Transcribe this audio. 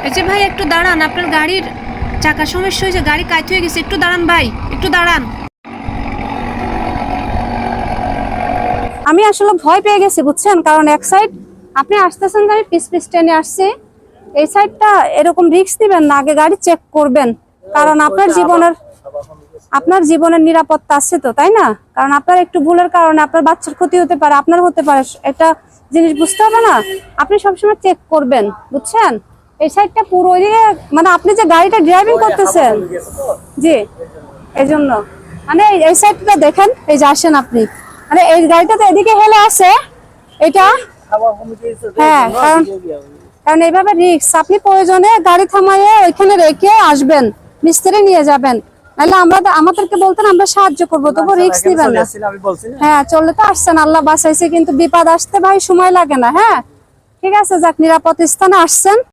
এই যে ভাই একটু দাঁড়ান, আপনার গাড়ির চাকা সমস্যা হয়েছে, গাড়ি কাজ হয়ে গেছে, একটু দাঁড়ান ভাই, একটু দাঁড়ান। আমি আসলে ভয় পেয়ে গেছি বুঝছেন, কারণ এক সাইড আপনি আসতেছেন গাড়ি পিস টেনে আসছে, এই সাইডটা এরকম রিস্ক দিবেন না, আগে গাড়ি চেক করবেন, কারণ আপনার জীবনের নিরাপত্তা আছে তো, তাই না? কারণ আপনার একটু ভুলের কারণে আপনার বাচ্চার ক্ষতি হতে পারে, আপনার হতে পারে, একটা জিনিস বুঝতে হবে না? আপনি সবসময় চেক করবেন বুঝছেন। এই সাইডটা পুরো ওইদিকে, মানে আপনি যে গাড়িটা ড্রাইভিং করতেছেন, জি এই জন্য মানে এই সাইডটা দেখেন, এই যে আসেন আপনি, মানে এই গাড়িটা তো এদিকে হেলে আছে এটা, হ্যাঁ কারণ এইভাবে রিস্ক, আপনি প্রয়োজনে গাড়ি থামাইয়ে ওইখানে রেখে আসবেন, মিস্ত্রি নিয়ে যাবেন, নাহলে আমাদেরকে বলতেন আমরা সাহায্য করবো, তবু রিস্ক নিবেন না। হ্যাঁ চললে তো আসছেন, আল্লাহ বাঁচাইছে, কিন্তু বিপদ আসতে ভাই সময় লাগে না। হ্যাঁ ঠিক আছে, যাক নিরাপদ স্থানে আসছেন।